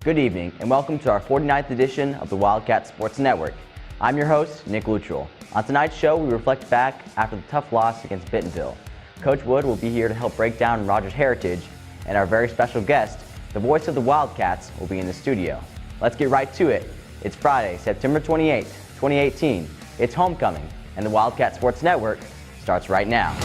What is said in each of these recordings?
Good evening and welcome to our 49th edition of the Wildcat Sports Network. I'm your host, Nick Luttrell. On tonight's show, we reflect back after the tough loss against Bentonville. Coach Wood will be here to help break down Rogers' heritage, and our very special guest, the voice of the Wildcats, will be in the studio. Let's get right to it. It's Friday, September 28th, 2018. It's homecoming, and the Wildcat Sports Network starts right now.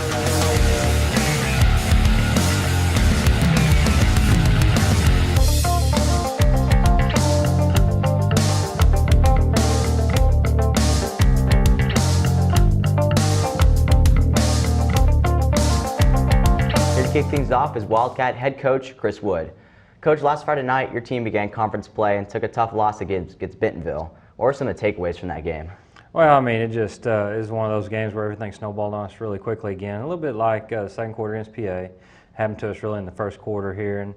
Kick things off is Wildcat head coach Chris Wood. Coach, last Friday night your team began conference play and took a tough loss against Bentonville. What were some of the takeaways from that game? Well, I mean, it just is one of those games where everything snowballed on us really quickly again. A little bit like the second quarter against PA. Happened to us really in the first quarter here. And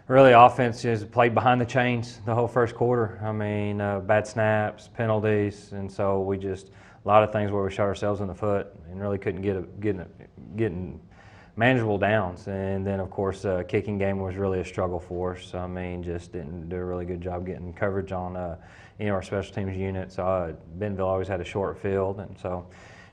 really offense just played behind the chains the whole first quarter. I mean, bad snaps, penalties, and so we just, a lot of things where we shot ourselves in the foot and really couldn't getting manageable downs. And then, of course, kicking game was really a struggle for us. I mean, just didn't do a really good job getting coverage on our special teams unit. So Bentonville always had a short field, and so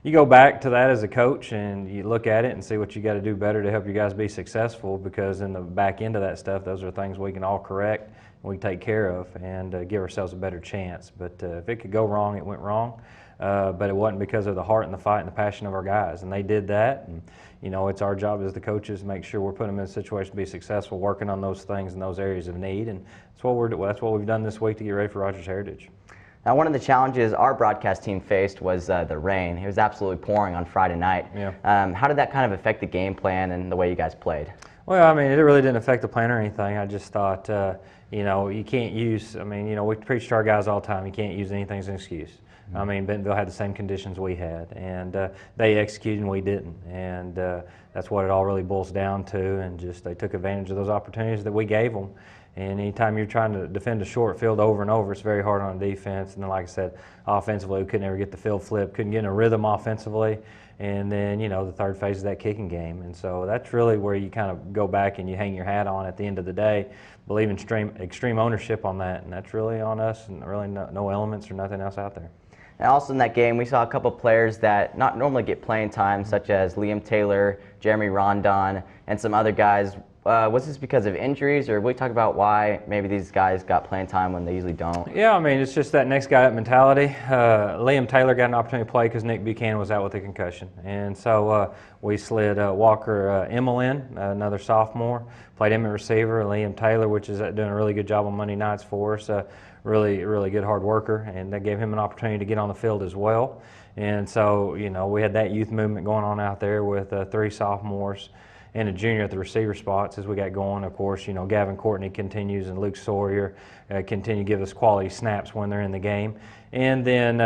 you go back to that as a coach and you look at it and see what you got to do better to help you guys be successful, because in the back end of that stuff, those are things we can all correct and we take care of and give ourselves a better chance. But if it could go wrong, it went wrong. But it wasn't because of the heart and the fight and the passion of our guys, and they did that. And you know, it's our job as the coaches to make sure we're putting them in a situation to be successful, working on those things and those areas of need, and that's what we've done this week to get ready for Rogers Heritage. Now, one of the challenges our broadcast team faced was the rain. It was absolutely pouring on Friday night. Yeah. How did that kind of affect the game plan and the way you guys played? Well, I mean, it really didn't affect the plan or anything. I just thought, you can't use. I mean, we preach to our guys all the time. You can't use anything as an excuse. I mean, Bentonville had the same conditions we had, and they executed and we didn't, and that's what it all really boils down to. And just they took advantage of those opportunities that we gave them. And anytime you're trying to defend a short field over and over, it's very hard on defense. And then, like I said, offensively, we couldn't ever get the field flip, couldn't get in a rhythm offensively. And then, the third phase is that kicking game. And so that's really where you kind of go back and you hang your hat on at the end of the day, believe in extreme ownership on that. And that's really on us, and really no elements or nothing else out there. And also in that game, we saw a couple players that not normally get playing time, such as Liam Taylor, Jeremy Rondon, and some other guys. Was this because of injuries, or will we talk about why maybe these guys got playing time when they usually don't? Yeah, I mean, it's just that next guy up mentality. Liam Taylor got an opportunity to play because Nick Buchanan was out with a concussion. And so we slid Walker Emmel in, another sophomore, played him at receiver. Liam Taylor, which is doing a really good job on Monday nights for us, really good hard worker, and that gave him an opportunity to get on the field as well. And so, we had that youth movement going on out there with 3 sophomores and a junior at the receiver spots as we got going. Of course, Gavin Courtney continues, and Luke Sawyer continue to give us quality snaps when they're in the game. And then,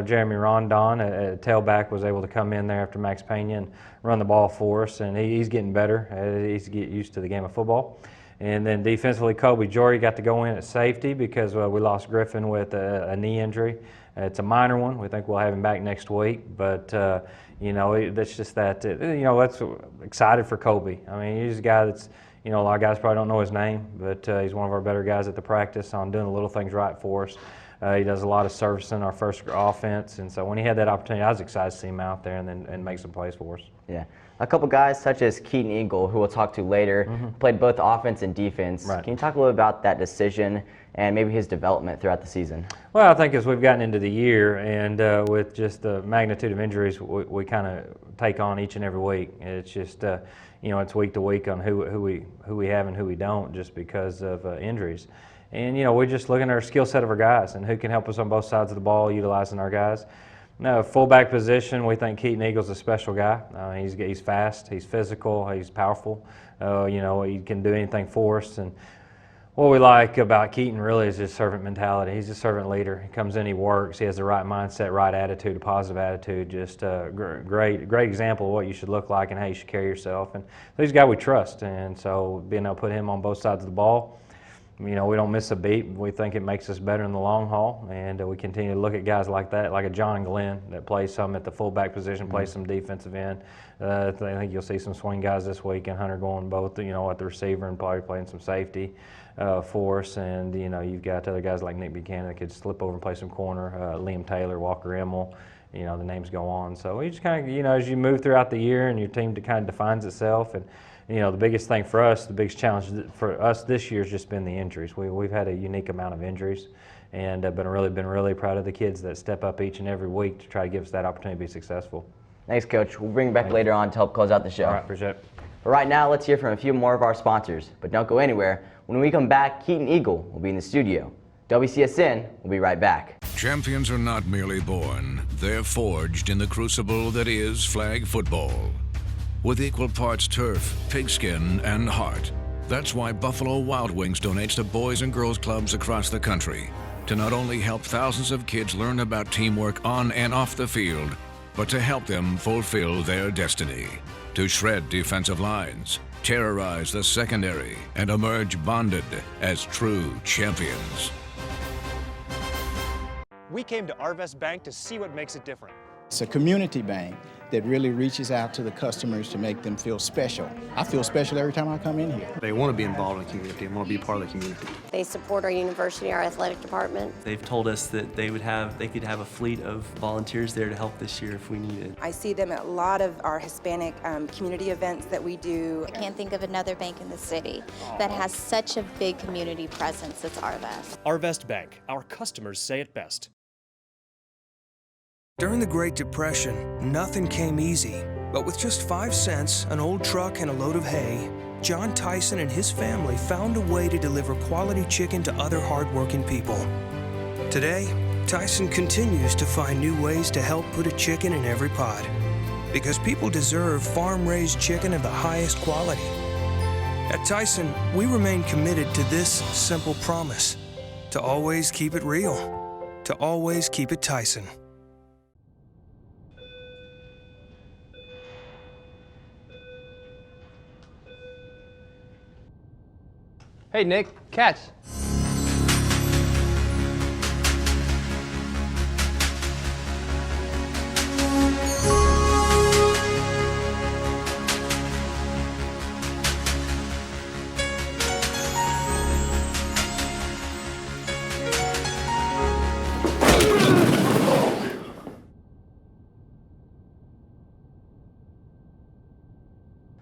Jeremy Rondon, a tailback, was able to come in there after Max Pena and run the ball for us, and he's getting better. He's getting used to the game of football. And then defensively, Kobe Jory got to go in at safety because we lost Griffin with a knee injury. It's a minor one. We think we'll have him back next week, but that's just that. That's excited for Kobe. I mean, he's a guy that's, a lot of guys probably don't know his name, but he's one of our better guys at the practice on doing the little things right for us. He does a lot of service in our first offense, and so when he had that opportunity, I was excited to see him out there and make some plays for us. Yeah. A couple guys such as Keaton Eagle, who we'll talk to later, played both offense and defense. Right. Can you talk a little about that decision and maybe his development throughout the season? Well, I think as we've gotten into the year and with just the magnitude of injuries we kind of take on each and every week, it's just it's week to week on who we have and who we don't, just because of injuries. And we're just looking at our skill set of our guys and who can help us on both sides of the ball, utilizing our guys. No, fullback position, we think Keaton Eagle's a special guy. He's fast, he's physical, he's powerful. He can do anything for us. And what we like about Keaton really is his servant mentality. He's a servant leader. He comes in, he works, he has the right mindset, right attitude, a positive attitude. Just a great example of what you should look like and how you should carry yourself. And he's a guy we trust, and so being able to put him on both sides of the ball we don't miss a beat. We think it makes us better in the long haul, and we continue to look at guys like that, like a John Glenn that plays some at the fullback position, plays some defensive end. I think you'll see some swing guys this week, and Hunter going both, at the receiver and probably playing some safety for us. And you've got other guys like Nick Buchanan that could slip over and play some corner. Liam Taylor, Walker Emmel. The names go on. So we just kind of, as you move throughout the year and your team kind of defines itself, and the biggest thing for us, the biggest challenge for us this year has just been the injuries. We've had a unique amount of injuries, and I've been really proud of the kids that step up each and every week to try to give us that opportunity to be successful. Thanks, Coach. We'll bring you back later on to help close out the show. All right, appreciate it. But right now, let's hear from a few more of our sponsors. But don't go anywhere. When we come back, Keaton Eagle will be in the studio. WCSN will be right back. Champions are not merely born, they're forged in the crucible that is flag football. With equal parts turf, pigskin, and heart. That's why Buffalo Wild Wings donates to boys and girls clubs across the country to not only help thousands of kids learn about teamwork on and off the field, but to help them fulfill their destiny. To shred defensive lines, terrorize the secondary, and emerge bonded as true champions. We came to Arvest Bank to see what makes it different. It's a community bank that really reaches out to the customers to make them feel special. I feel special every time I come in here. They want to be involved in the community and want to be part of the community. They support our university, our athletic department. They've told us that they could have a fleet of volunteers there to help this year if we needed. I see them at a lot of our Hispanic community events that we do. I can't think of another bank in the city that has such a big community presence as Arvest. Arvest Bank, our customers say it best. During the Great Depression, nothing came easy. But with just 5 cents, an old truck, and a load of hay, John Tyson and his family found a way to deliver quality chicken to other hardworking people. Today, Tyson continues to find new ways to help put a chicken in every pot. Because people deserve farm-raised chicken of the highest quality. At Tyson, we remain committed to this simple promise: to always keep it real, to always keep it Tyson. Hey, Nick, catch.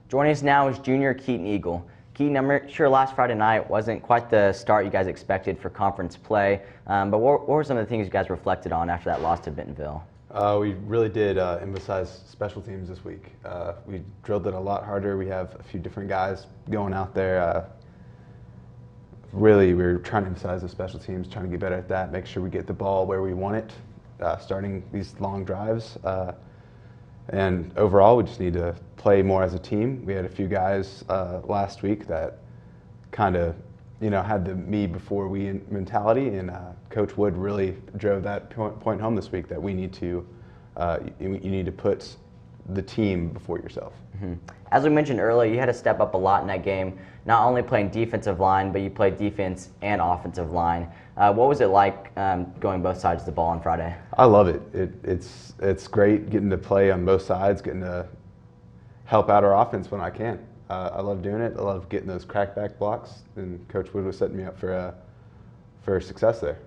Joining us now is junior Keaton Eagle. Keaton, I'm sure last Friday night wasn't quite the start you guys expected for conference play, but what were some of the things you guys reflected on after that loss to Bentonville? We really did emphasize special teams this week. We drilled it a lot harder. We have a few different guys going out there. Really, we were trying to emphasize the special teams, trying to get better at that, make sure we get the ball where we want it, starting these long drives. And overall, we just need to play more as a team. We had a few guys last week that kind of, had the me before we mentality, and Coach Wood really drove that point home this week that we need to, you need to put the team before yourself. Mm-hmm. As we mentioned earlier, you had to step up a lot in that game, not only playing defensive line, but you played defense and offensive line. What was it like going both sides of the ball on Friday? I love it. It's great getting to play on both sides, getting to help out our offense when I can. I love doing it. I love getting those crackback blocks, and Coach Wood was setting me up for success there.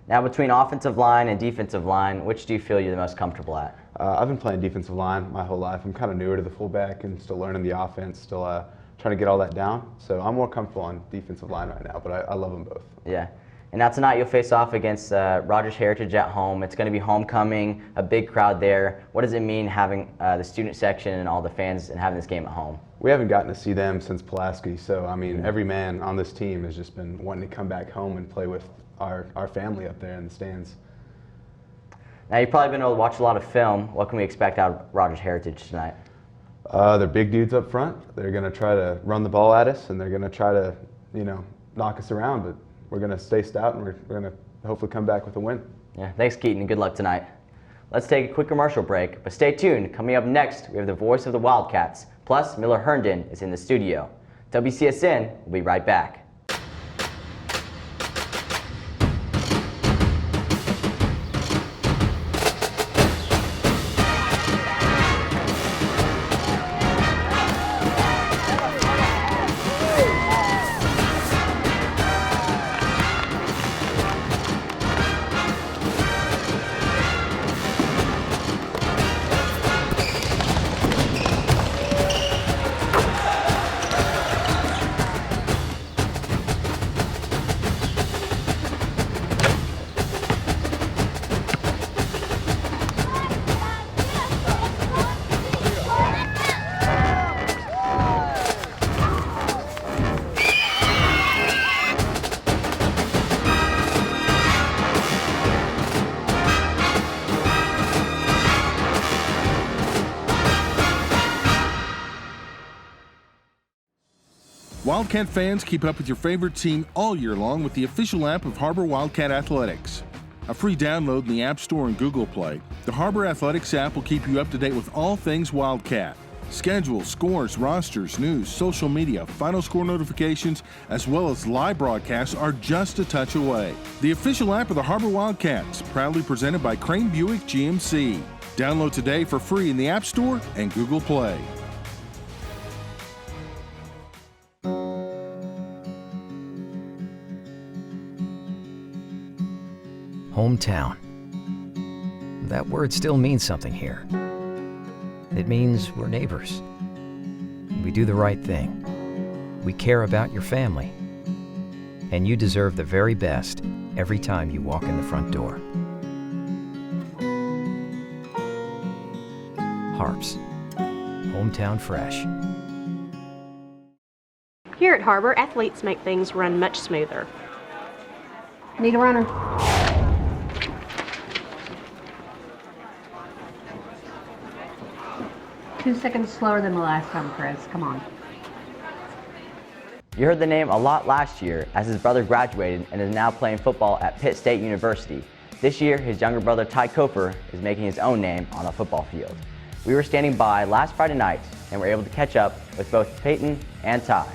Now, between offensive line and defensive line, which do you feel you're the most comfortable at? I've been playing defensive line my whole life. I'm kind of newer to the fullback and still learning the offense, still trying to get all that down. So I'm more comfortable on defensive line right now, but I love them both. Yeah. And now tonight you'll face off against Rogers Heritage at home. It's going to be homecoming, a big crowd there. What does it mean having the student section and all the fans and having this game at home? We haven't gotten to see them since Pulaski, so I mean, every man on this team has just been wanting to come back home and play with our family up there in the stands. Now, you've probably been able to watch a lot of film. What can we expect out of Rogers Heritage tonight? They're big dudes up front. They're going to try to run the ball at us, and they're going to try to, knock us around, but we're going to stay stout, and we're going to hopefully come back with a win. Yeah, thanks, Keaton, and good luck tonight. Let's take a quick commercial break, but stay tuned. Coming up next, we have the voice of the Wildcats, plus Miller Herndon is in the studio. WCSN will be right back. Wildcat fans, keep up with your favorite team all year long with the official app of Har-Ber Wildcat Athletics. A free download in the App Store and Google Play, the Har-Ber Athletics app will keep you up to date with all things Wildcat. Schedules, scores, rosters, news, social media, final score notifications, as well as live broadcasts are just a touch away. The official app of the Har-Ber Wildcats, proudly presented by Crane Buick GMC. Download today for free in the App Store and Google Play. Hometown. That word still means something here. It means we're neighbors. We do the right thing. We care about your family. And you deserve the very best every time you walk in the front door. Harps. Hometown fresh. Here at Har-Ber, athletes make things run much smoother. Need a runner. Two seconds slower than the last time, Chris. Come on. You heard the name a lot last year as his brother graduated and is now playing football at Pitt State University. This year, his younger brother Ty Kofer is making his own name on the football field. We were standing by last Friday night and were able to catch up with both Peyton and Ty.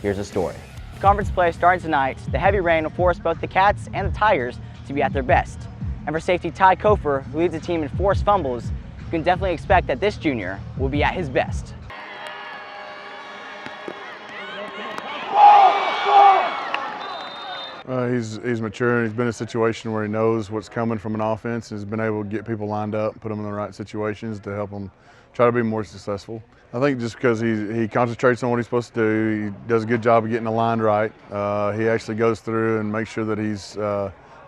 Here's the story. Conference play starting tonight. The heavy rain will force both the Cats and the Tigers to be at their best. And for safety Ty Kofer, who leads the team in forced fumbles, you can definitely expect that this junior will be at his best. He's mature, and he's been in a situation where he knows what's coming from an offense and has been able to get people lined up, put them in the right situations to help them try to be more successful. I think just because he concentrates on what he's supposed to do, he does a good job of getting the line right. He actually goes through and makes sure that he's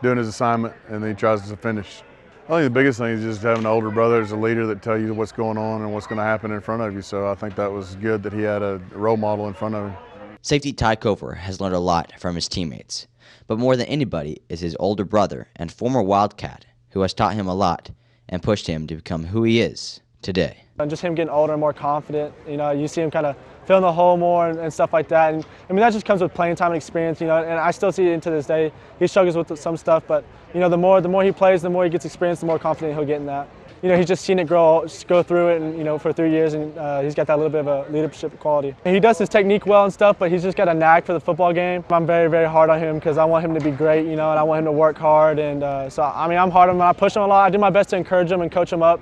doing his assignment, and then he tries to finish. I think the biggest thing is just having an older brother as a leader that tell you what's going on and what's going to happen in front of you. So I think that was good that he had a role model in front of him. Safety Ty Kofer has learned a lot from his teammates, but more than anybody is his older brother and former Wildcat, who has taught him a lot and pushed him to become who he is today. And just him getting older and more confident, you see him kind of filling the hole more and stuff like that. And I mean, that just comes with playing time and experience, and I still see it to this day. He struggles with some stuff, but the more he plays, the more he gets experience, the more confident he'll get in that. He's just seen it go through it, and for 3 years, and he's got that little bit of a leadership quality. He does his technique well and stuff, but he's just got a knack for the football game. I'm very, very hard on him because I want him to be great, and I want him to work hard. And so I mean, I'm hard on him. I push him a lot. I do my best to encourage him and coach him up,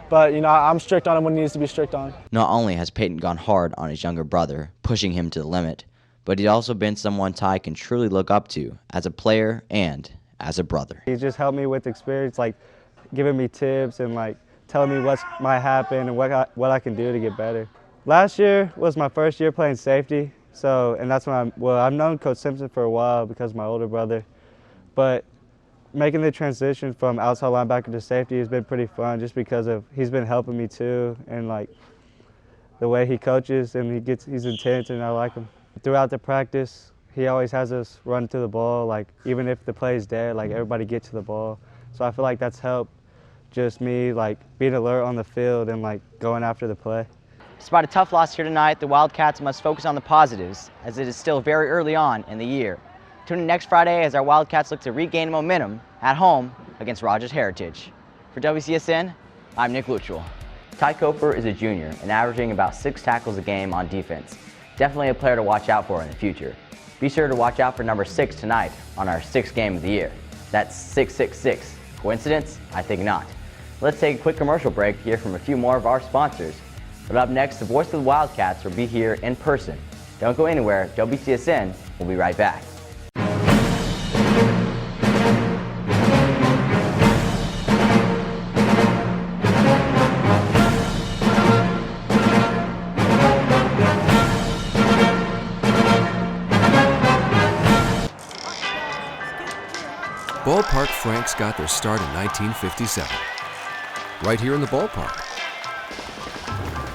But I'm strict on him when he needs to be strict on. Not only has Peyton gone hard on his younger brother, pushing him to the limit, but he's also been someone Ty can truly look up to as a player and as a brother. He just helped me with experience, like giving me tips and like telling me what might happen and what I can do to get better. Last year was my first year playing safety, and that's when I've known Coach Simpson for a while because of my older brother, but making the transition from outside linebacker to safety has been pretty fun just because he's been helping me too, and like the way he coaches and he's intense, and I like him. Throughout the practice, he always has us run to the ball, like even if the play is dead, like everybody get to the ball. So I feel like that's helped just me like being alert on the field and like going after the play. Despite a tough loss here tonight, the Wildcats must focus on the positives as it is still very early on in the year. Tune in next Friday as our Wildcats look to regain momentum at home against Rogers Heritage. For WCSN, I'm Nick Luttrell. Ty Kofer is a junior and averaging about 6 tackles a game on defense. Definitely a player to watch out for in the future. Be sure to watch out for number 6 tonight on our 6th game of the year. That's 666. Coincidence? I think not. Let's take a quick commercial break, hear from a few more of our sponsors. But up next, the voice of the Wildcats will be here in person. Don't go anywhere. WCSN will be right back. Ballpark Franks got their start in 1957, right here in the ballpark.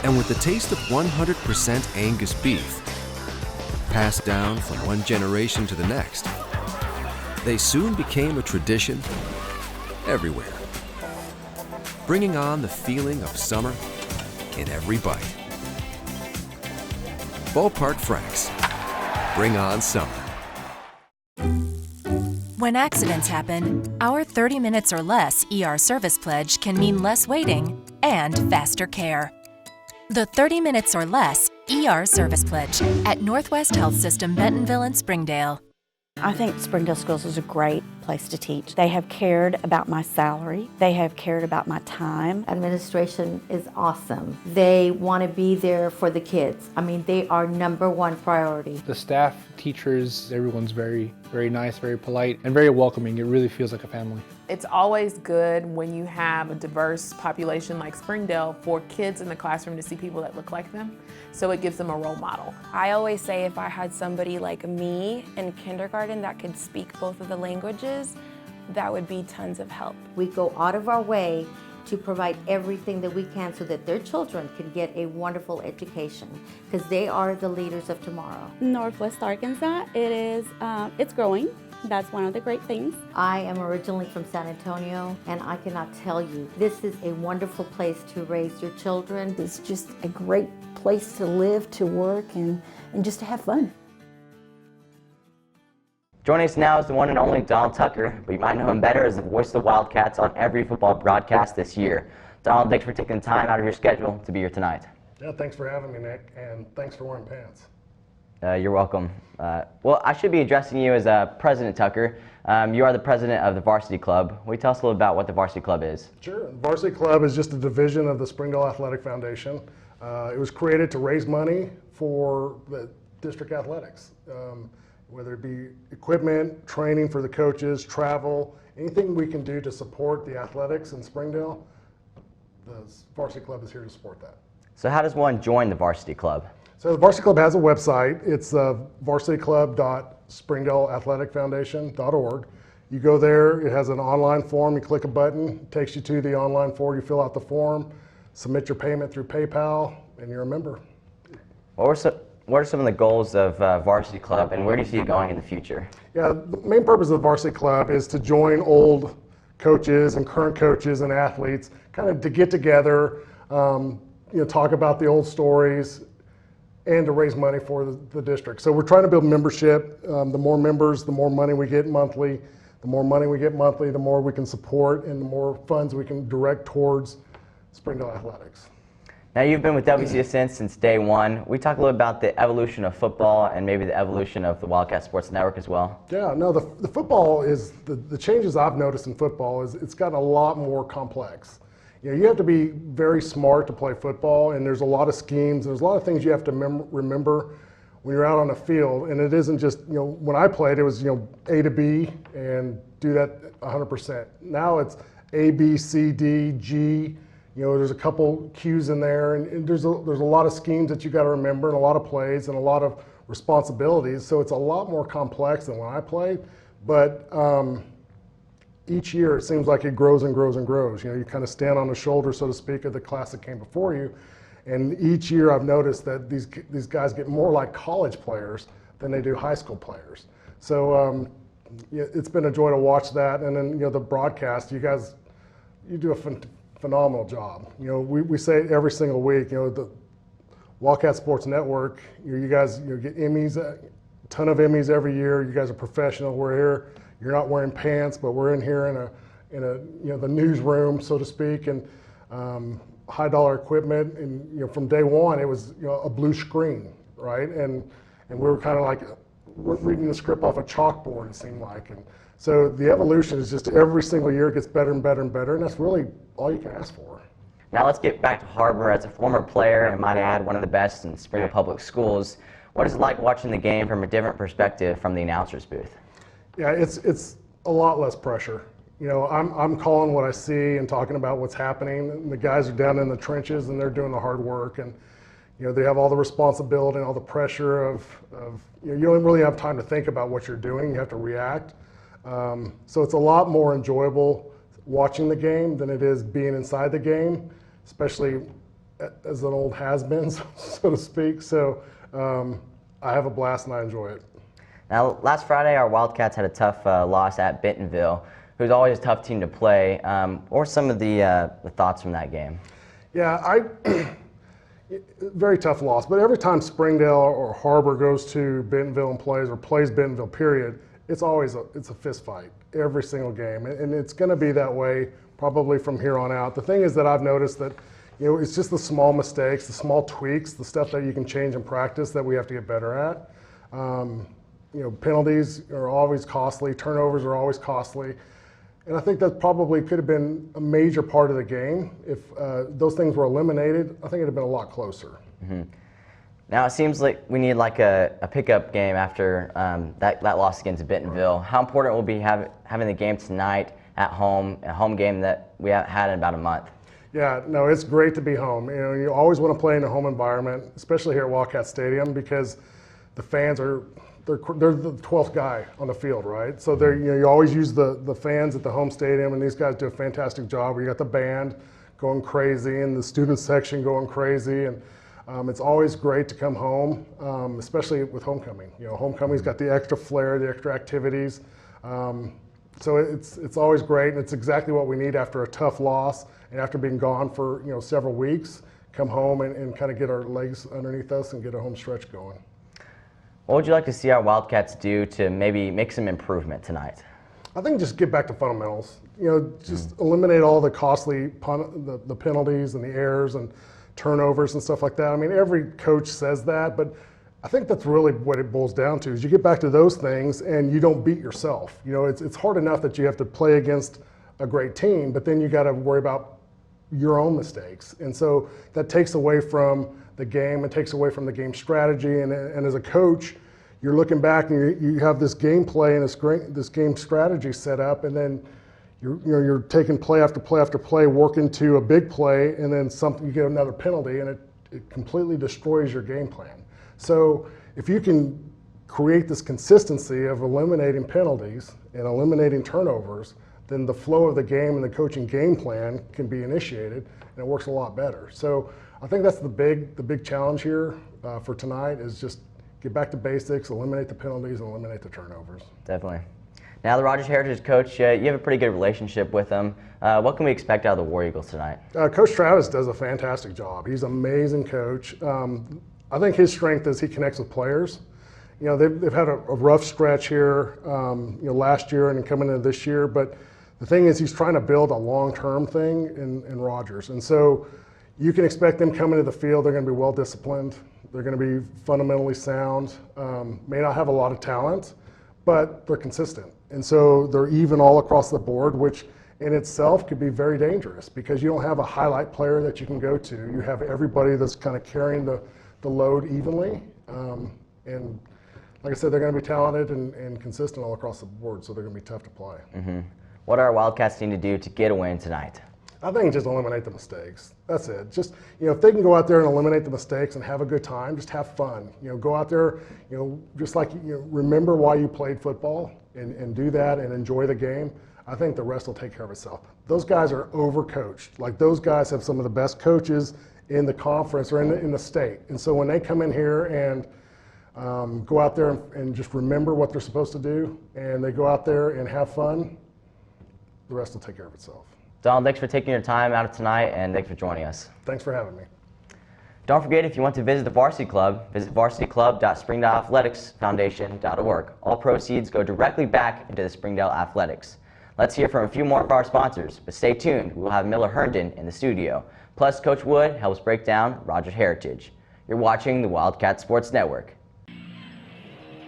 And with the taste of 100% Angus beef, passed down from one generation to the next, they soon became a tradition everywhere, bringing on the feeling of summer in every bite. Ballpark Franks, Bring on summer. When accidents happen, our 30 minutes or less ER service pledge can mean less waiting and faster care. The 30 minutes or less ER service pledge at Northwest Health System Bentonville and Springdale. I think Springdale Schools is a great place to teach. They have cared about my salary. They have cared about my time. Administration is awesome. They want to be there for the kids. I mean, they are #1 priority. The staff, teachers, everyone's very nice, very polite, and very welcoming. It really feels like a family. It's always good when you have a diverse population like Springdale for kids in the classroom to see people that look like them, so it gives them a role model. I always say if I had somebody like me in kindergarten that could speak both of the languages, that would be tons of help. We go out of our way to provide everything that we can so that their children can get a wonderful education, because they are the leaders of tomorrow. Northwest Arkansas, it's growing. That's one of the great things. I am originally from San Antonio, and I cannot tell you, this is a wonderful place to raise your children. It's just a great place to live, to work, and just to have fun. Joining us now is the one and only Donald Tucker, but you might know him better as the voice of the Wildcats on every football broadcast this year. Donald, thanks for taking the time out of your schedule to be here tonight. Yeah, thanks for having me, Nick, and thanks for wearing pants. You're welcome. Well, I should be addressing you as President Tucker. You are the president of the Varsity Club. Will you tell us a little about what the Varsity Club is? Sure. The Varsity Club is just a division of the Springdale Athletic Foundation. It was created to raise money for the district athletics, whether it be equipment, training for the coaches, travel, anything we can do to support the athletics in Springdale. The Varsity Club is here to support that. So how does one join the Varsity Club? So the Varsity Club has a website. It's varsityclub.springdaleathleticfoundation.org. You go there, it has an online form, you click a button, it takes you to the online form, you fill out the form, submit your payment through PayPal, and you're a member. What are some of the goals of Varsity Club, and where do you see it going in the future? Yeah, the main purpose of the Varsity Club is to join old coaches and current coaches and athletes, kind of to get together, talk about the old stories, and to raise money for the district. So we're trying to build membership. The more members, the more money we get monthly. The more money we get monthly, the more we can support and the more funds we can direct towards Springdale Athletics. Now you've been with WCSN since day one. We talk a little about the evolution of football and maybe the evolution of the Wildcat Sports Network as well. Yeah, no, the football is, the changes I've noticed in football is it's gotten a lot more complex. You have to be very smart to play football, and there's a lot of schemes, there's a lot of things you have to remember when you're out on the field, and it isn't just, when I played, it was, A to B, and do that 100%. Now it's A, B, C, D, G, there's a couple Q's in there, and there's a lot of schemes that you got to remember, and a lot of plays, and a lot of responsibilities, so it's a lot more complex than when I played, but each year it seems like it grows and grows and grows. You kind of stand on the shoulder, so to speak, of the class that came before you. And each year I've noticed that these guys get more like college players than they do high school players. So it's been a joy to watch that. And then, the broadcast, you do a phenomenal job. We say it every single week, the Wildcat Sports Network, you guys get Emmys, a ton of Emmys every year. You guys are professional. We're here. You're not wearing pants, but we're in here in a the newsroom, so to speak, and high dollar equipment. And from day one, it was a blue screen, right? And we were kind of like we're reading the script off a chalkboard, it seemed like. And so the evolution is just every single year it gets better and better and better, and that's really all you can ask for. Now let's get back to Har-Ber. As a former player, and might add one of the best in Springdale Public Schools, what is it like watching the game from a different perspective from the announcer's booth? Yeah, it's a lot less pressure. I'm calling what I see and talking about what's happening. And the guys are down in the trenches and they're doing the hard work, and they have all the responsibility and all the pressure of you don't really have time to think about what you're doing. You have to react. So it's a lot more enjoyable watching the game than it is being inside the game, especially as an old has-been, so to speak. So I have a blast and I enjoy it. Now, last Friday, our Wildcats had a tough loss at Bentonville, who's always a tough team to play. What were some of the thoughts from that game? Yeah, Very tough loss, but every time Springdale or Har-Ber goes to Bentonville and plays Bentonville, period, it's a fist fight every single game, and it's going to be that way probably from here on out. The thing is that I've noticed that it's just the small mistakes, the small tweaks, the stuff that you can change in practice that we have to get better at. Penalties are always costly, turnovers are always costly. And I think that probably could have been a major part of the game. If those things were eliminated, I think it would have been a lot closer. Mm-hmm. Now it seems like we need like a pickup game after that loss against Bentonville. How important will be having the game tonight at home, a home game that we haven't had in about a month? Yeah, no, it's great to be home. You always want to play in a home environment, especially here at Wildcat Stadium, because the fans they're the 12th guy on the field, right? So you always use the fans at the home stadium, and these guys do a fantastic job. You got the band going crazy and the student section going crazy, and it's always great to come home, especially with homecoming. Homecoming's got the extra flair, the extra activities. So it's always great, and it's exactly what we need after a tough loss and after being gone for several weeks. Come home and kind of get our legs underneath us and get a home stretch going. What would you like to see our Wildcats do to maybe make some improvement tonight? I think just get back to fundamentals. Just eliminate all the costly the penalties and the errors and turnovers and stuff like that. I mean, every coach says that, but I think that's really what it boils down to is you get back to those things and you don't beat yourself. It's hard enough that you have to play against a great team, but then you got to worry about your own mistakes. And so that takes away from the game, it takes away from the game strategy, and as a coach, you're looking back and you have this game play and this game strategy set up, and then you're taking play after play after play, working to a big play, and then you get another penalty, and it completely destroys your game plan. So if you can create this consistency of eliminating penalties and eliminating turnovers, then the flow of the game and the coaching game plan can be initiated, and it works a lot better. So I think that's the big challenge here for tonight is just get back to basics, eliminate the penalties, and eliminate the turnovers. Definitely. Now the Rogers Heritage coach, you have a pretty good relationship with him. What can we expect out of the War Eagles tonight? Coach Travis does a fantastic job. He's an amazing coach. I think his strength is he connects with players. They've had a rough stretch here, last year and coming into this year, but the thing is he's trying to build a long-term thing in Rogers. And so you can expect them coming to the field, they're going to be well-disciplined, they're going to be fundamentally sound, may not have a lot of talent, but they're consistent. And so they're even all across the board, which in itself could be very dangerous because you don't have a highlight player that you can go to. You have everybody that's kind of carrying the load evenly. And like I said, they're going to be talented and consistent all across the board, so they're going to be tough to play. Mm-hmm. What are our Wildcats need to do to get a win tonight? I think just eliminate the mistakes. That's it. Just, if they can go out there and eliminate the mistakes and have a good time, just have fun. Go out there, just like, remember why you played football and do that and enjoy the game. I think the rest will take care of itself. Those guys are overcoached. Like, those guys have some of the best coaches in the conference or in the state. And so when they come in here and go out there and just remember what they're supposed to do, and they go out there and have fun, the rest will take care of itself. Don, thanks for taking your time out of tonight, and thanks for joining us. Thanks for having me. Don't forget, if you want to visit the Varsity Club, visit varsityclub.springdaleathleticsfoundation.org. All proceeds go directly back into the Springdale Athletics. Let's hear from a few more of our sponsors, but stay tuned. We'll have Miller Herndon in the studio. Plus, Coach Wood helps break down Rogers Heritage. You're watching the Wildcat Sports Network.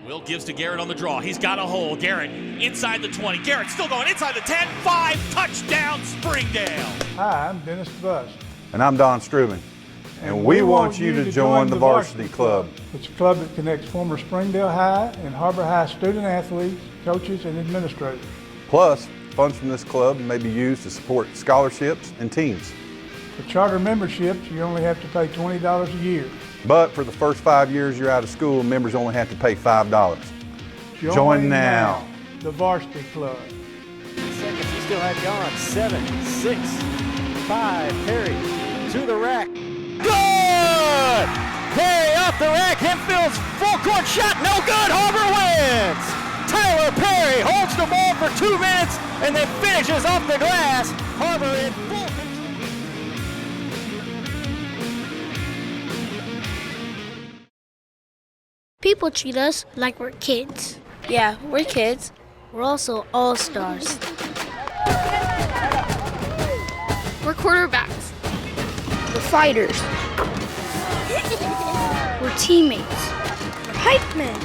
Will gives to Garrett on the draw. He's got a hole. Garrett inside the 20. Garrett still going inside the 10. 5, touchdown Springdale. Hi, I'm Dennis DeBus. And I'm Don Struman. And we want you to join the Varsity Club. It's a club that connects former Springdale High and Har-Ber High student athletes, coaches, and administrators. Plus, funds from this club may be used to support scholarships and teams. For charter memberships, you only have to pay $20 a year. But for the first 5 years you're out of school, members only have to pay $5. Join now. The Varsity Club. Seconds he still had gone. 7, 6, 5. Perry to the rack. Good! Perry off the rack. Hempfield's full court shot. No good. Har-Ber wins. Tyler Perry holds the ball for 2 minutes and then finishes off the glass. Har-Ber in full control. People treat us like we're kids. Yeah, we're kids. We're also all-stars. We're quarterbacks. We're fighters. We're teammates. We're hype men.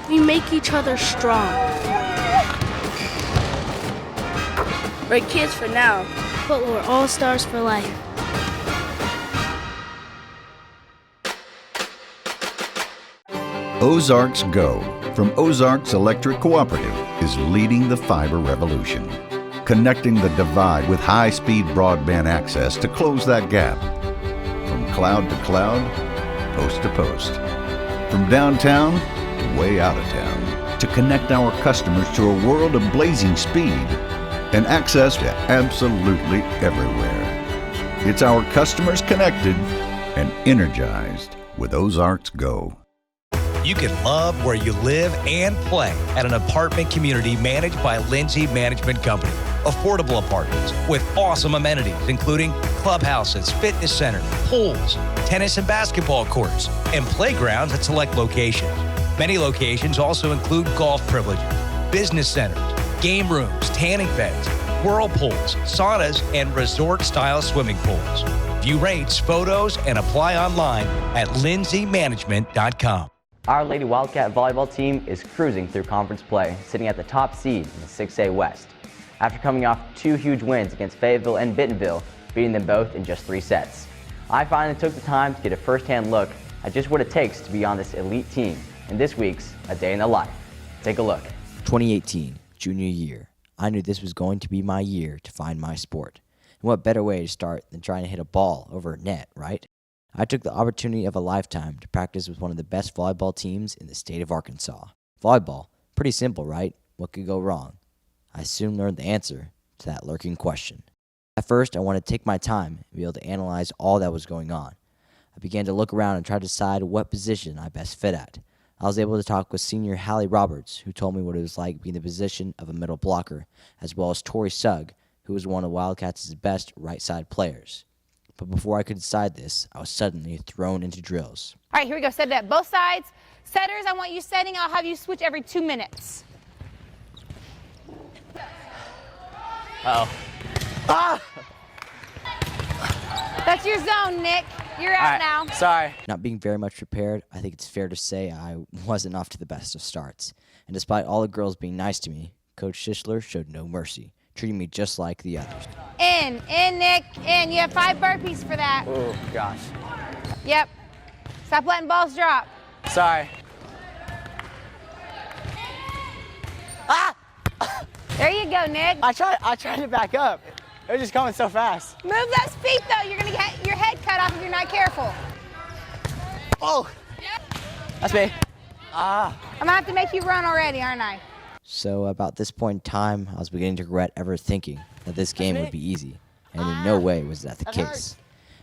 We make each other strong. We're kids for now, but we're all-stars for life. Ozarks Go from Ozarks Electric Cooperative is leading the fiber revolution, connecting the divide with high-speed broadband access to close that gap. From cloud to cloud, post to post, from downtown to way out of town, to connect our customers to a world of blazing speed and access to absolutely everywhere. It's our customers connected and energized with Ozarks Go. You can love where you live and play at an apartment community managed by Lindsay Management Company. Affordable apartments with awesome amenities, including clubhouses, fitness centers, pools, tennis and basketball courts, and playgrounds at select locations. Many locations also include golf privileges, business centers, game rooms, tanning beds, whirlpools, saunas, and resort-style swimming pools. View rates, photos, and apply online at lindsaymanagement.com. Our Lady Wildcat volleyball team is cruising through conference play, sitting at the top seed in the 6A West. After coming off 2 huge wins against Fayetteville and Bentonville, beating them both in just 3 sets. I finally took the time to get a first-hand look at just what it takes to be on this elite team in this week's A Day in the Life. Take a look. 2018, junior year. I knew this was going to be my year to find my sport. And what better way to start than trying to hit a ball over a net, right? I took the opportunity of a lifetime to practice with one of the best volleyball teams in the state of Arkansas. Volleyball, pretty simple, right? What could go wrong? I soon learned the answer to that lurking question. At first, I wanted to take my time and be able to analyze all that was going on. I began to look around and try to decide what position I best fit at. I was able to talk with senior Hallie Roberts, who told me what it was like being the position of a middle blocker, as well as Tori Sugg, who was one of Wildcats' best right-side players. But before I could decide this, I was suddenly thrown into drills. All right, here we go. Set it up. Both sides. Setters, I want you setting. I'll have you switch every 2 minutes. Uh-oh. Ah! That's your zone, Nick. You're out now. Sorry. Not being very much prepared, I think it's fair to say I wasn't off to the best of starts. And despite all the girls being nice to me, Coach Schishler showed no mercy, treating me just like the others. In, Nick, in. You have 5 burpees for that. Oh, gosh. Yep. Stop letting balls drop. Sorry. Ah! There you go, Nick. I tried to back up. It was just coming so fast. Move those feet, though. You're going to get your head cut off if you're not careful. Oh! That's me. Ah. I'm going to have to make you run already, aren't I? So about this point in time, I was beginning to regret ever thinking that this game would be easy, and in no way was that the case.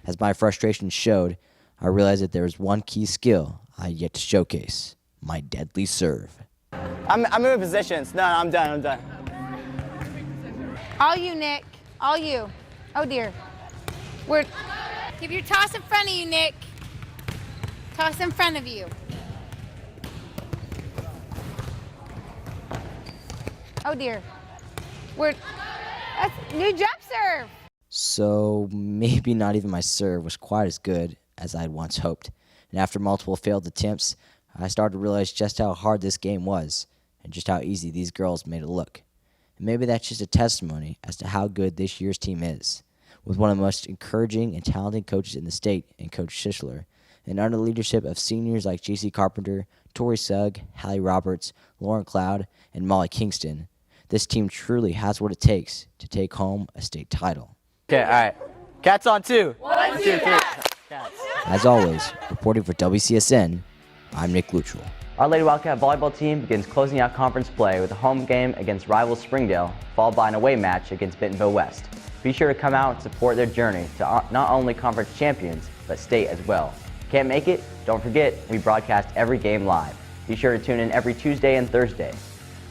As my frustration showed, I realized that there was one key skill I had yet to showcase: my deadly serve. I'm moving positions. No, I'm done. All you, Nick. All you. Oh, dear. Give your toss in front of you, Nick. Toss in front of you. Oh, dear. That's new jump serve. So maybe not even my serve was quite as good as I had once hoped. And after multiple failed attempts, I started to realize just how hard this game was and just how easy these girls made it look. And maybe that's just a testimony as to how good this year's team is, with one of the most encouraging and talented coaches in the state in Coach Schishler, and under the leadership of seniors like J.C. Carpenter, Tori Sugg, Hallie Roberts, Lauren Cloud, and Molly Kingston. This team truly has what it takes to take home a state title. Okay, all right. Cats on 2. 1, 2, 3. As always, reporting for WCSN, I'm Nick Luttrell. Our Lady Wildcat volleyball team begins closing out conference play with a home game against rival Springdale, followed by an away match against Bentonville West. Be sure to come out and support their journey to not only conference champions, but state as well. Can't make it? Don't forget, we broadcast every game live. Be sure to tune in every Tuesday and Thursday.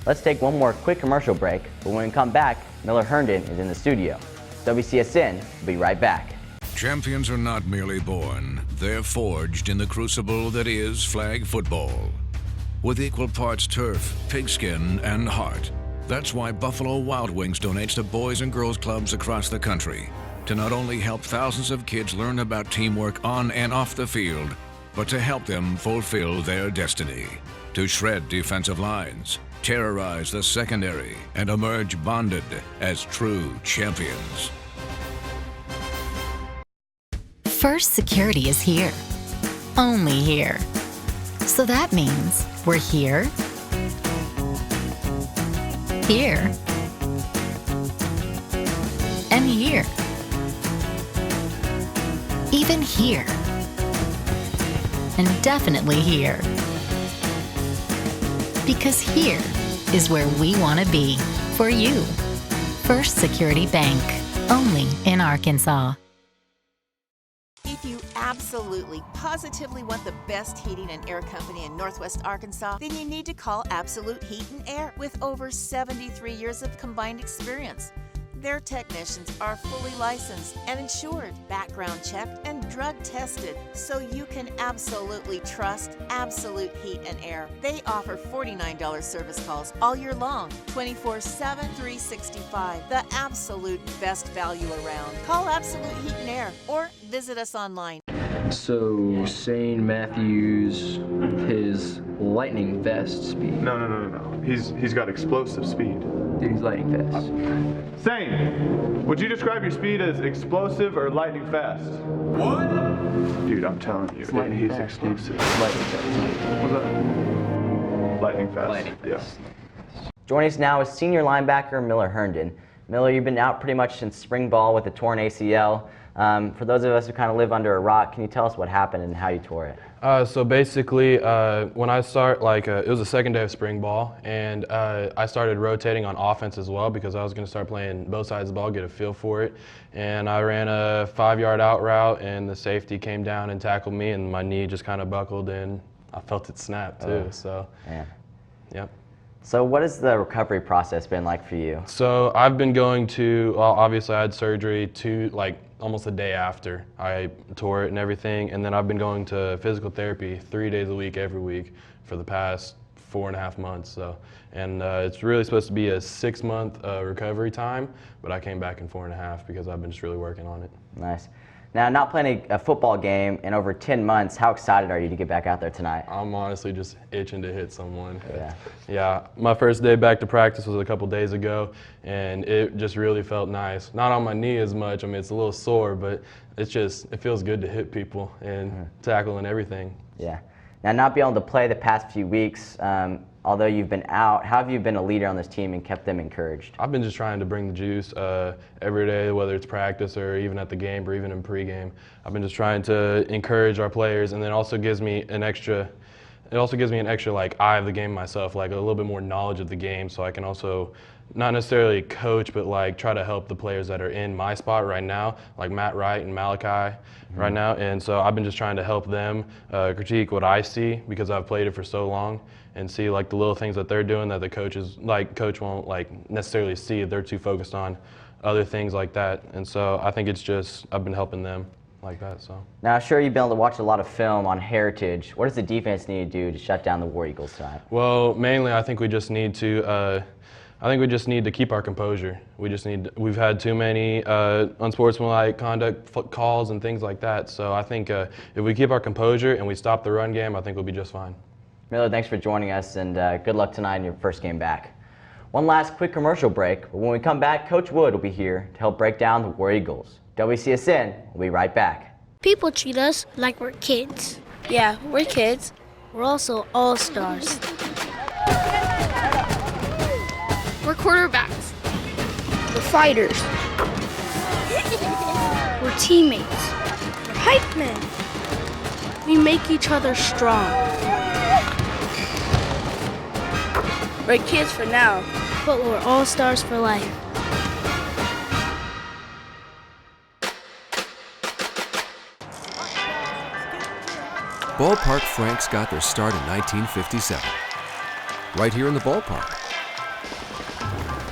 Let's take one more quick commercial break, but when we come back, Miller Herndon is in the studio. WCSN will be right back. Champions are not merely born, they're forged in the crucible that is flag football. With equal parts turf, pigskin, and heart. That's why Buffalo Wild Wings donates to boys and girls clubs across the country to not only help thousands of kids learn about teamwork on and off the field, but to help them fulfill their destiny. To shred defensive lines, terrorize the secondary, and emerge bonded as true champions. First Security is here. Only here. So that means we're here, here, and here. Even here. And definitely here. Because here is where we want to be for you. First Security Bank. Only in Arkansas. If you absolutely, positively want the best heating and air company in Northwest Arkansas, then you need to call Absolute Heat and Air with over 73 years of combined experience. Their technicians are fully licensed and insured, background checked, and drug tested, so you can absolutely trust Absolute Heat and Air. They offer $49 service calls all year long, 24/7, 365. The absolute best value around. Call Absolute Heat and Air or visit us online. So, St. Matthews, his lightning fast speed. No. He's got explosive speed. Dude, he's lightning fast. Sane, would you describe your speed as explosive or lightning fast? What? Dude, I'm telling you, he's explosive. Lightning fast. What's that? Lightning fast. Lightning fast. Yeah. Joining us now is senior linebacker Miller Herndon. Miller, you've been out pretty much since spring ball with a torn ACL. For those of us who kind of live under a rock, can you tell us what happened and how you tore it? So basically, when I it was the second day of spring ball, and I started rotating on offense as well because I was going to start playing both sides of the ball, get a feel for it. And I ran a 5-yard out route, and the safety came down and tackled me, and my knee just kind of buckled, and I felt it snap too. So, man. Yep. So what has the recovery process been like for you? So I've been going to, obviously I had surgery almost a day after I tore it and everything, and then I've been going to physical therapy 3 days a week, every week for the past 4.5 months. So, and it's really supposed to be a 6-month recovery time, but I came back in 4.5 because I've been just really working on it. Nice. Now, not playing a football game in over 10 months, how excited are you to get back out there tonight? I'm honestly just itching to hit someone. Yeah. Yeah, my first day back to practice was a couple days ago, and it just really felt nice. Not on my knee as much. I mean, it's a little sore, but it feels good to hit people and tackle and everything. Yeah. Now, not being able to play the past few weeks, although you've been out, how have you been a leader on this team and kept them encouraged? I've been just trying to bring the juice every day, whether it's practice or even at the game or even in pregame. I've been just trying to encourage our players, and then it also gives me an extra eye of the game myself, like a little bit more knowledge of the game, so I can also not necessarily coach, but try to help the players that are in my spot right now, like Matt Wright and Malachi right now. And so I've been just trying to help them critique what I see because I've played it for so long, and see the little things that they're doing that the coach won't necessarily see if they're too focused on other things like that. And so I think it's just I've been helping them like that. So now, sure, you've been able to watch a lot of film on Heritage. What does the defense need to do to shut down the War Eagles tonight? Well, mainly I think we just need to keep our composure. We've had too many unsportsmanlike conduct calls and things like that. So I think if we keep our composure and we stop the run game, I think we'll be just fine. Miller, thanks for joining us, and good luck tonight in your first game back. One last quick commercial break, but when we come back, Coach Wood will be here to help break down the War Eagles. WCSN will be right back. People treat us like we're kids. Yeah, we're kids. We're also all-stars. We're quarterbacks. We're fighters. We're teammates. We're hype men. We make each other strong. We're kids for now, but we're all-stars for life. Ballpark Franks got their start in 1957, right here in the ballpark.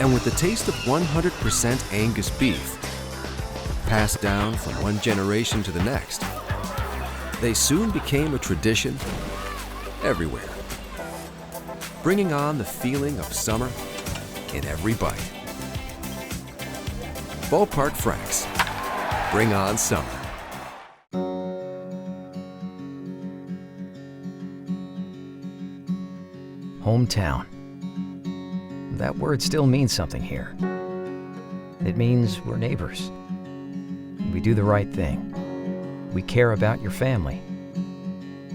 And with the taste of 100% Angus beef, Passed down from one generation to the next, they soon became a tradition everywhere, bringing on the feeling of summer in every bite. Ballpark Franks, bring on summer. Hometown. That word still means something here. It means we're neighbors. We do the right thing. We care about your family.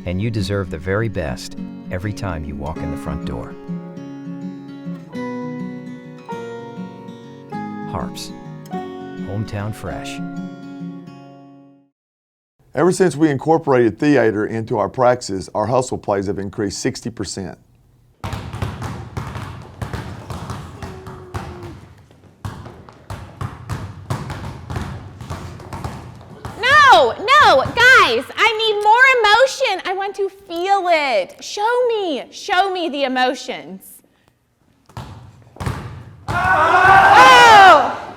And you deserve the very best every time you walk in the front door. Harps. Hometown fresh. Ever since we incorporated theater into our practices, our hustle plays have increased 60%. No, guys, I need more emotion. I want to feel it. Show me the emotions. Oh!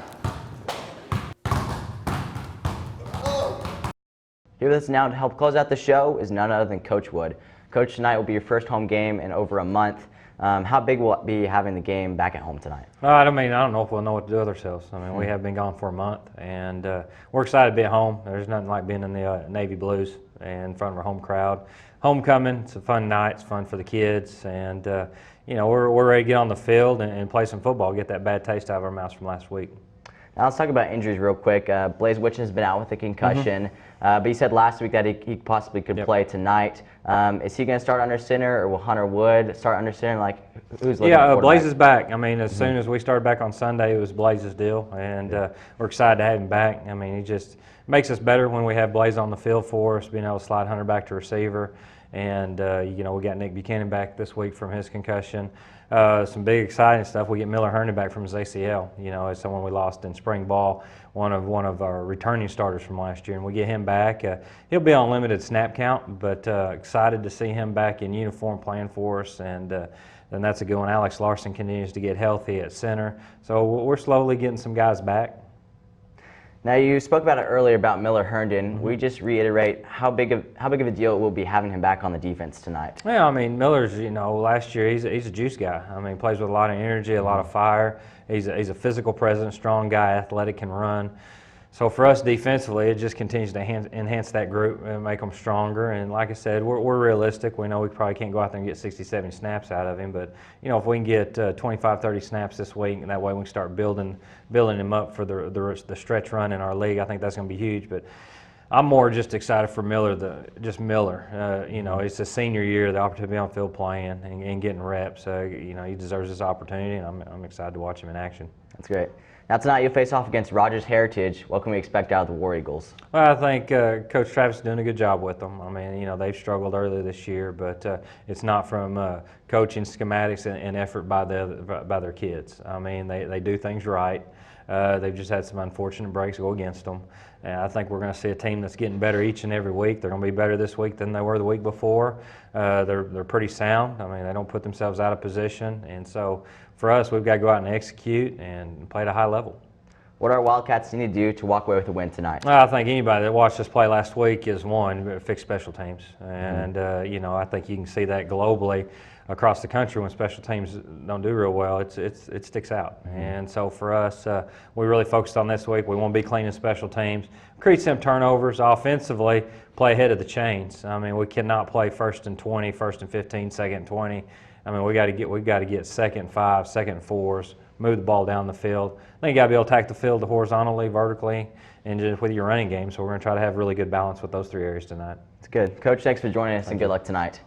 Here with us now to help close out the show is none other than Coach Wood. Coach, tonight will be your first home game in over a month. How big will it be having the game back at home tonight? I don't know if we'll know what to do with ourselves. I mean, we have been gone for a month, and we're excited to be at home. There's nothing like being in the Navy Blues and in front of our home crowd. Homecoming, it's a fun night. It's fun for the kids, and we're ready to get on the field and play some football, get that bad taste out of our mouths from last week. Now let's talk about injuries real quick. Blaze Witchen has been out with a concussion, but he said last week that he possibly could play tonight. Is he going to start under center, or will Hunter Wood start under center? Like, who's looking at Blaze is back. I mean, as soon as we started back on Sunday, it was Blaze's deal, and we're excited to have him back. I mean, he just makes us better when we have Blaze on the field for us, being able to slide Hunter back to receiver. And, we got Nick Buchanan back this week from his concussion. Some big exciting stuff. We get Miller Herndon back from his ACL, as someone we lost in spring ball, one of our returning starters from last year, and we get him back. He'll be on limited snap count, but excited to see him back in uniform playing for us, and then that's a good one. Alex Larson continues to get healthy at center, so we're slowly getting some guys back. Now, you spoke about it earlier about Miller Herndon. We just reiterate how big of a deal it will be having him back on the defense tonight. Yeah, I mean, Miller's, last year he's a juice guy. I mean, he plays with a lot of energy, a lot of fire. He's a physical presence, strong guy, athletic, can run. So for us defensively, it just continues to enhance that group and make them stronger. And like I said, we're realistic. We know we probably can't go out there and get 60, 70 snaps out of him. But, if we can get 25, 30 snaps this week, and that way we can start building him up for the stretch run in our league, I think that's going to be huge. But I'm more just excited for Miller. It's a senior year, the opportunity to be on field playing and getting reps. He deserves this opportunity, and I'm excited to watch him in action. That's great. Now tonight you'll face off against Rogers Heritage. What can we expect out of the War Eagles? Well, I think Coach Travis is doing a good job with them. I mean, they've struggled earlier this year, but it's not from coaching schematics and effort by their kids. I mean, they do things right. They've just had some unfortunate breaks go against them. And I think we're going to see a team that's getting better each and every week. They're going to be better this week than they were the week before. They're pretty sound. I mean, they don't put themselves out of position. And so for us, we've got to go out and execute and play at a high level. What are Wildcats need to do to walk away with a win tonight? Well, I think anybody that watched us play last week is fix special teams. And, I think you can see that globally across the country when special teams don't do real well, it sticks out. And so for us, we really focused on this week. We want to be clean in special teams, create some turnovers offensively, play ahead of the chains. I mean, we cannot play 1st and 20, 1st and 15, 2nd and 20. I mean, we got to get 2nd and 5, 2nd and 4s, move the ball down the field. I think you got to be able to attack the field horizontally, vertically, and just with your running game. So we're going to try to have really good balance with those 3 areas tonight. That's good. Coach, thanks for joining us, and good luck tonight.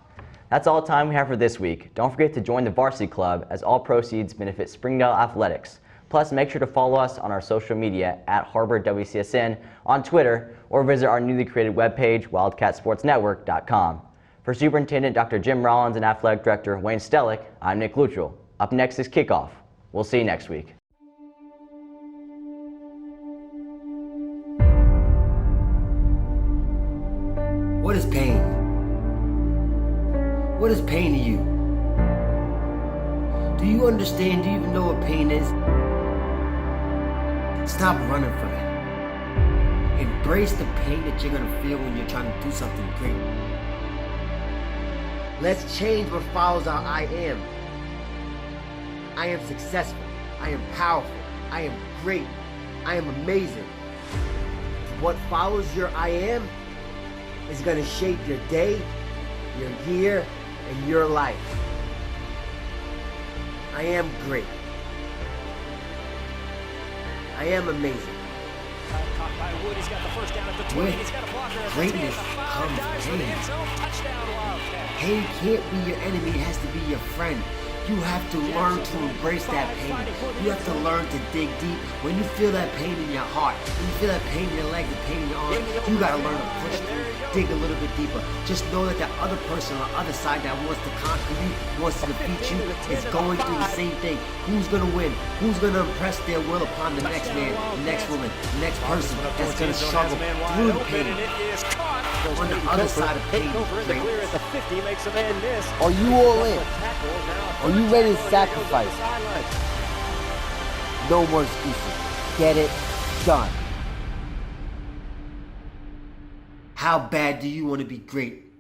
That's all the time we have for this week. Don't forget to join the Varsity Club, as all proceeds benefit Springdale Athletics. Plus, make sure to follow us on our social media at Har-Ber WCSN on Twitter, or visit our newly created webpage, wildcatsportsnetwork.com. For Superintendent Dr. Jim Rollins and Athletic Director Wayne Stellick, I'm Nick Luttrell. Up next is Kickoff. We'll see you next week. What is pain? What is pain to you? Do you understand? Do you even know what pain is? Stop running from it. Embrace the pain that you're gonna feel when you're trying to do something great. Let's change what follows our I am. I am successful. I am powerful. I am great. I am amazing. What follows your I am is gonna shape your day, your year, and your life. I am great. I am amazing. With greatness comes pain. Pain can't be your enemy, it has to be your friend. You have to learn to embrace that pain. You have to learn to dig deep. When you feel that pain in your heart, when you feel that pain in your leg, the pain in your arm, you gotta learn to push through, dig a little bit deeper. Just know that the other person on the other side that wants to conquer you, wants to defeat you, is going through the same thing. Who's gonna win? Who's gonna impress their will upon the next man, the next woman, the next person that's gonna struggle through the pain? On the other side of pain, Are you all in? Are you ready to sacrifice? No more excuses. Get it done. How bad do you want to be great?